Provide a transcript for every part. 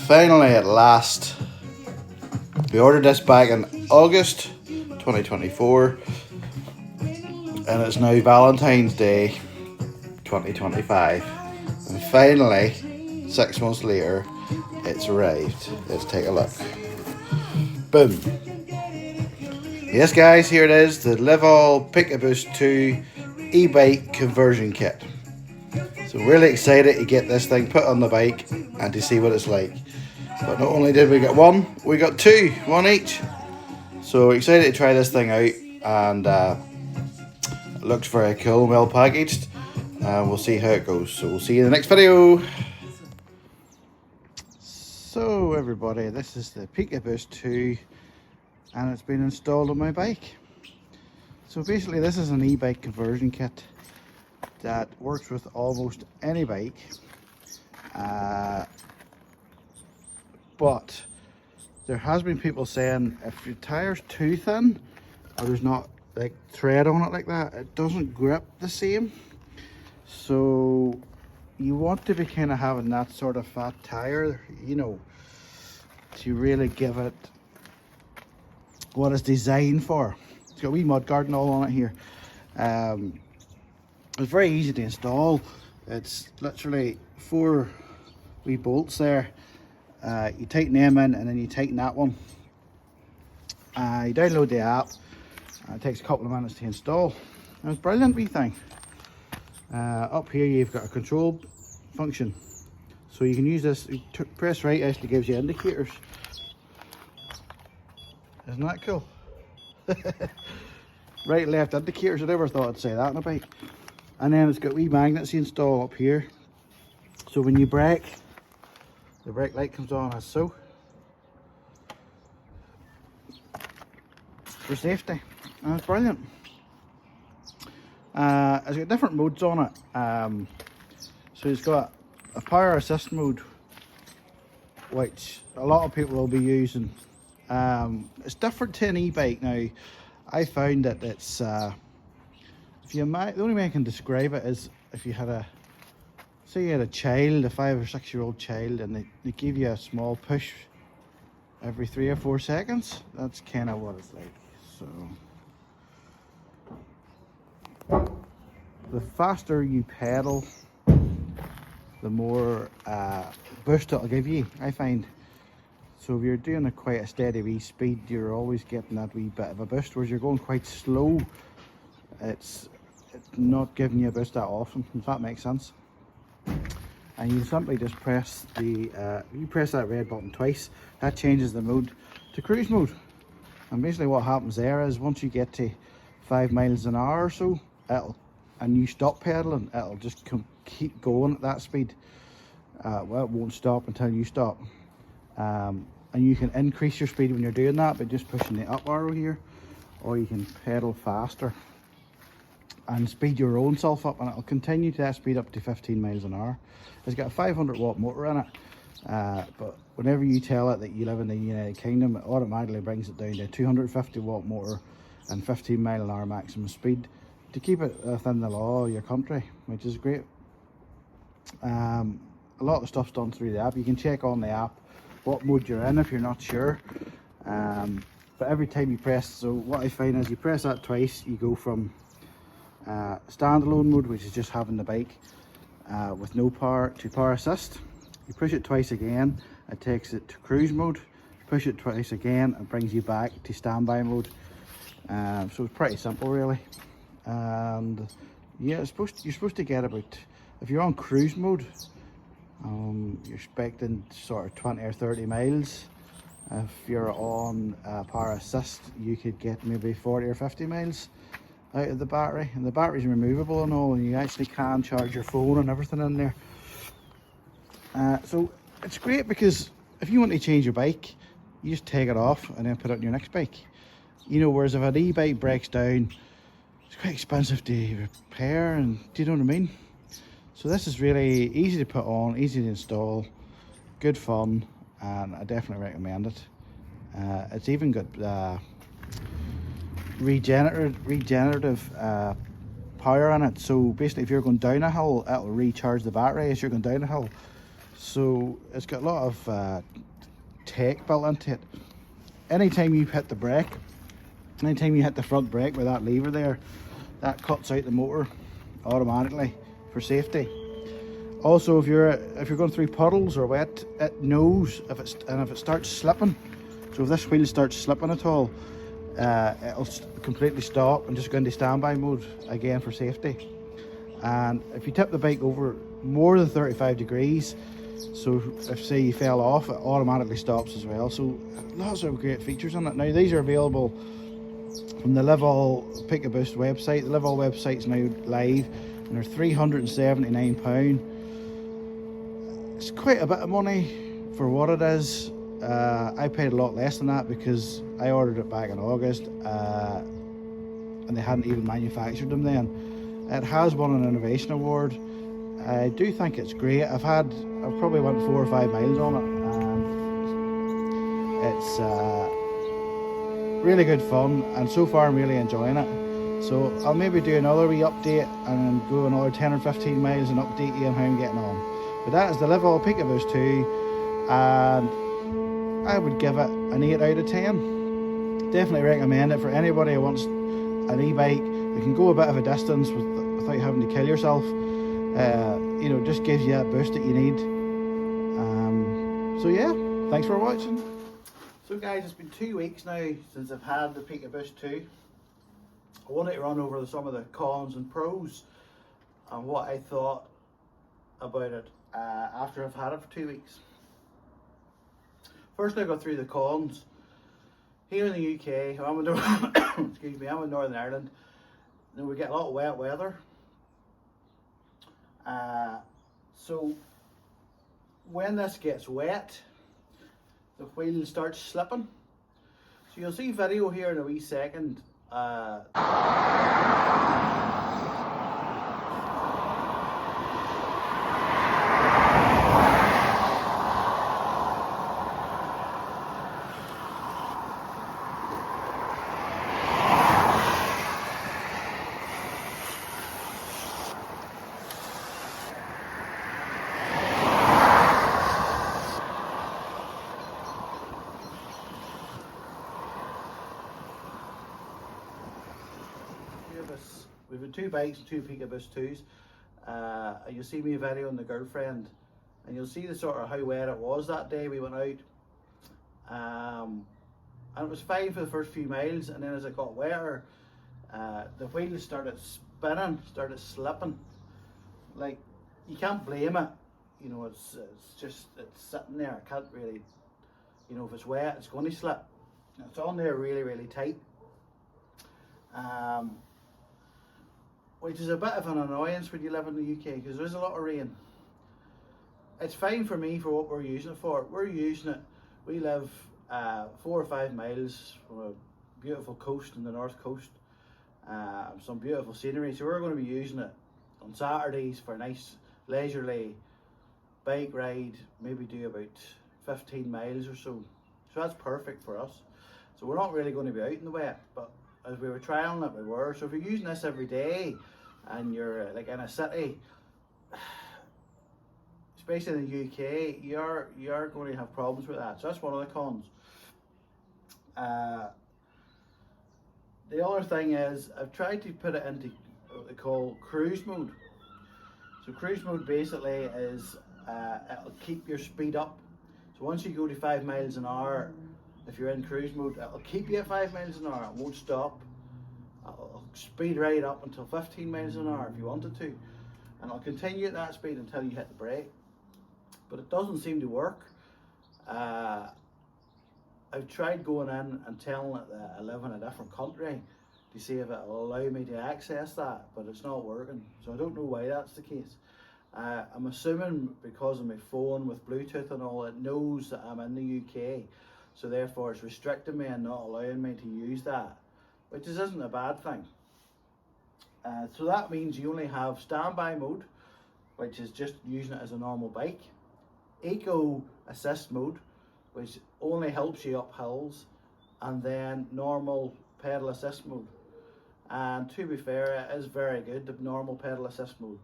Finally, at last, we ordered this back in August 2024, and it's now Valentine's Day 2025. And finally, 6 months later, it's arrived. Let's take a look. Boom. Yes, guys, here it is, the Livall Pickaboost 2 e-bike conversion kit. So really excited to get this thing put on the bike and to see what it's like. But not only did we get one, we got two, one each. So excited to try this thing out, and it looks very cool and well packaged. We'll see how it goes. So we'll see you in the next video. So everybody, this is the PikaBoost 2 and it's been installed on my bike. So basically this is an e-bike conversion kit that works with almost any bike, but there has been people saying if your tire's too thin or there's not like thread on it like that, it doesn't grip the same. So you want to be kind of having that sort of fat tire, you know, to really give it what it's designed for. It's got a wee mud guard and all on it here. It's very easy to install. It's literally 4 wee bolts there. You tighten them in and then you tighten that one. You download the app. It takes a couple of minutes to install. And it's a brilliant wee thing. Up here you've got a control function. So you can use this, you press right, actually gives you indicators. Isn't that cool? Right, left indicators. I never thought I'd say that on a bike. And then it's got wee magnets you install up here. So when you brake, the brake light comes on as so. For safety. And it's brilliant. It's got different modes on it. So it's got a power assist mode, which a lot of people will be using. It's different to an e-bike now. I found that it's the only way I can describe it is if you had say you had a child, a 5 or 6 year old child, and they give you a small push every 3 or 4 seconds. That's kind of what it's like. So the faster you pedal, the more boost it'll give you, I find. So if you're doing quite a steady wee speed, you're always getting that wee bit of a boost. Whereas you're going quite slow, it's not giving you a boost that often, if that makes sense. And you simply just press you press that red button twice. That changes the mode to cruise mode. And basically what happens there is once you get to 5 miles an hour or so, and you stop pedaling, it'll just keep going at that speed. Well, it won't stop until you stop. And you can increase your speed when you're doing that by just pushing the up arrow here, or you can pedal faster and speed your own self up, and it'll continue to that speed up to 15 miles an hour. It's got a 500 watt motor in it, but whenever you tell it that you live in the United Kingdom, it automatically brings it down to a 250 watt motor and 15 mile an hour maximum speed to keep it within the law of your country, which is great. A lot of the stuff's done through the app. You can check on the app what mode you're in if you're not sure. But every time you press, so what I find is you press that twice, you go from standalone mode, which is just having the bike with no power, to power assist. You push it twice again, it takes it to cruise mode. Push it twice again, it brings you back to standby mode. So it's pretty simple really. And yeah, you're supposed to get about, if you're on cruise mode, you're expecting sort of 20 or 30 miles. If you're on power assist, you could get maybe 40 or 50 miles out of the battery. And the battery's removable and all, and you actually can charge your phone and everything in there. So it's great because if you want to change your bike, you just take it off and then put it on your next bike. You know, whereas if an e-bike breaks down, it's quite expensive to repair, and do you know what I mean? So this is really easy to put on, easy to install, good fun, and I definitely recommend it. It's even got regenerative power in it. So basically if you're going down a hill, it'll recharge the battery as you're going down a hill. So it's got a lot of tech built into it. Anytime you hit the brake, anytime you hit the front brake with that lever there, that cuts out the motor automatically for safety. Also, if you're going through puddles or wet, it knows if it starts slipping. So if this wheel starts slipping at all, it'll completely stop and just go into standby mode again for safety. And if you tip the bike over more than 35 degrees, so if say you fell off, it automatically stops as well. So lots of great features on it. Now these are available from the Livall Pickaboost website. The Livall website's now live and they're £379. It's quite a bit of money for what it is. I paid a lot less than that because I ordered it back in August and they hadn't even manufactured them then. It has won an innovation award. I do think it's great. I've probably went 4 or 5 miles on it, and it's really good fun, and so far I'm really enjoying it. So I'll maybe do another wee update and go another 10 or 15 miles and update you on how I'm getting on. But that is the Livall Pickaboost 2, and I would give it an 8 out of 10. Definitely recommend it for anybody who wants an e-bike that can go a bit of a distance without having to kill yourself. You know, just gives you that boost that you need. So yeah, thanks for watching. So guys, it's been 2 weeks now since I've had the PikaBoost 2. I wanted to run over some of the cons and pros and what I thought about it after I've had it for 2 weeks. First, I go through the cons. Here in the UK, I'm in excuse me, I'm in Northern Ireland. And we get a lot of wet weather. So when this gets wet, the wheel starts slipping. So you'll see video here in a wee second. We've had 2 bikes and 2 PikaBoost 2s. You'll see me video on the girlfriend, and you'll see the sort of how wet it was that day we went out. And it was fine for the first few miles, and then as it got wetter, the wheels started spinning, started slipping. Like, you can't blame it. You know, it's sitting there. I can't really, you know, if it's wet, it's going to slip. It's on there really, really tight. Which is a bit of an annoyance when you live in the UK because there's a lot of rain. It's fine for me for what we're using it for. We're using it, we live 4 or 5 miles from a beautiful coast in the north coast, some beautiful scenery, so we're going to be using it on Saturdays for a nice leisurely bike ride, maybe do about 15 miles or so. So that's perfect for us. So we're not really going to be out in the wet, but as we were trialing it, we were. So if you're using this every day and you're like in a city, especially in the UK, you are going to have problems with that. So that's one of the cons. The other thing is I've tried to put it into what they call cruise mode. So cruise mode basically is it'll keep your speed up. So once you go to 5 miles an hour, if you're in cruise mode, it'll keep you at 5 miles an hour. It won't stop. It'll speed right up until 15 miles an hour if you wanted to, and it'll continue at that speed until you hit the brake. But it doesn't seem to work. I've tried going in and telling it that I live in a different country to see if it will allow me to access that, but it's not working. So I don't know why that's the case. I'm assuming because of my phone with Bluetooth and all, it knows that I'm in the UK. So therefore it's restricting me and not allowing me to use that, which isn't a bad thing. So that means you only have standby mode, which is just using it as a normal bike, eco assist mode, which only helps you up hills, and then normal pedal assist mode. And to be fair, it is very good, the normal pedal assist mode.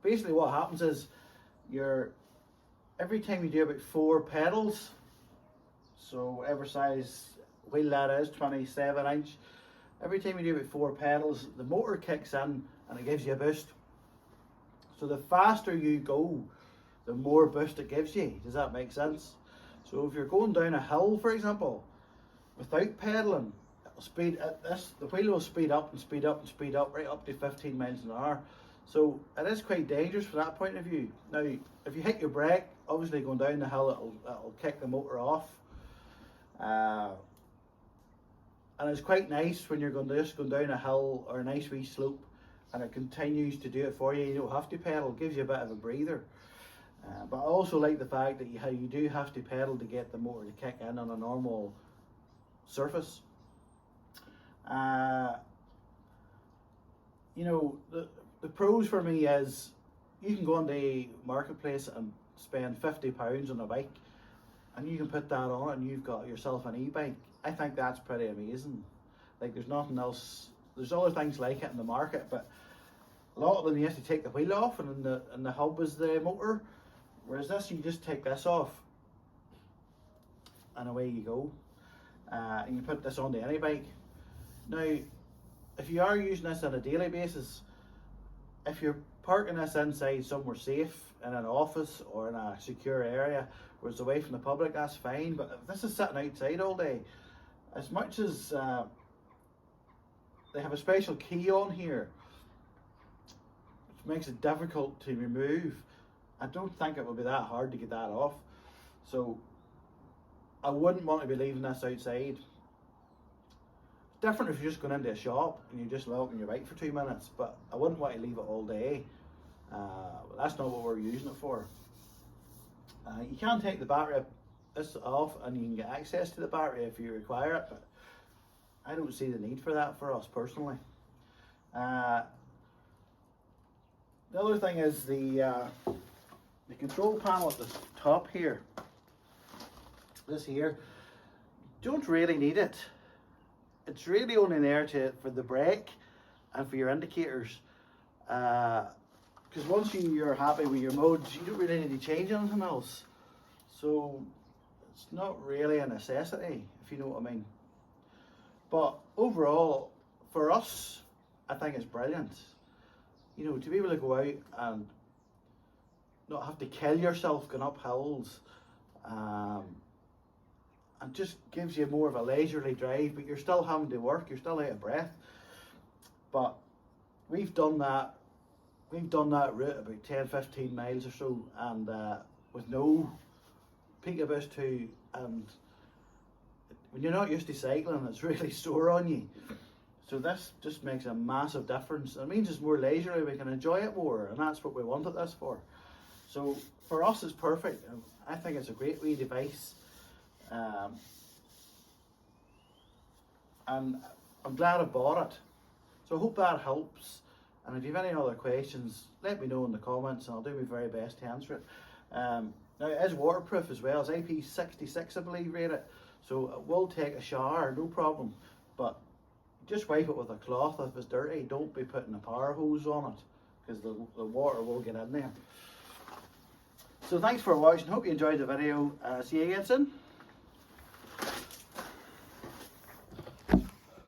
Basically what happens is every time you do about 4 pedals, so whatever size wheel that is, 27-inch, every time you do about 4 pedals, the motor kicks in and it gives you a boost. So the faster you go, the more boost it gives you. Does that make sense? So if you're going down a hill, for example, without pedaling, the wheel will speed up and speed up and speed up right up to 15 miles an hour. So it is quite dangerous from that point of view. Now, if you hit your brake, obviously going down the hill, it'll kick the motor off. And it's quite nice when you're just going down a hill or a nice wee slope and it continues to do it for you. You don't have to pedal, it gives you a bit of a breather. But I also like the fact that you do have to pedal to get the motor to kick in on a normal surface. You know, the pros for me is you can go on the marketplace and spend £50 on a bike and you can put that on it and you've got yourself an e-bike. I think that's pretty amazing. Like, there's nothing else, there's other things like it in the market, but a lot of them you have to take the wheel off and in the hub is the motor, whereas this you just take this off and away you go. And you put this onto any bike. Now, if you are using this on a daily basis, if you're parking this inside somewhere safe, in an office or in a secure area where it's away from the public, that's fine. But if this is sitting outside all day, as much as they have a special key on here, which makes it difficult to remove, I don't think it will be that hard to get that off. So I wouldn't want to be leaving this outside. It's different if you're just going into a shop and you're just locking your bike for 2 minutes, but I wouldn't want to leave it all day. That's not what we're using it for. You can take the battery off and you can get access to the battery if you require it, but I don't see the need for that for us personally. The other thing is the control panel at the top here. This here, don't really need it. It's really only there for the brake and for your indicators. Because once you're happy with your modes, you don't really need to change anything else. So it's not really a necessity, if you know what I mean. But overall, for us, I think it's brilliant. You know, to be able to go out and not have to kill yourself going up hills, and just gives you more of a leisurely drive, but you're still having to work, you're still out of breath. But we've done that route about 10-15 miles or so, and with no PikaBoost 2, and when you're not used to cycling, it's really sore on you. So this just makes a massive difference. It means it's more leisurely, we can enjoy it more, and that's what we wanted this for. So for us it's perfect. I think it's a great wee device. And I'm glad I bought it. So I hope that helps. And if you have any other questions, let me know in the comments and I'll do my very best to answer it. Now it is waterproof as well. It's IP66 I believe rated. So it will take a shower, no problem. But just wipe it with a cloth if it's dirty. Don't be putting a power hose on it, because the water will get in there. So thanks for watching. Hope you enjoyed the video. See you again soon.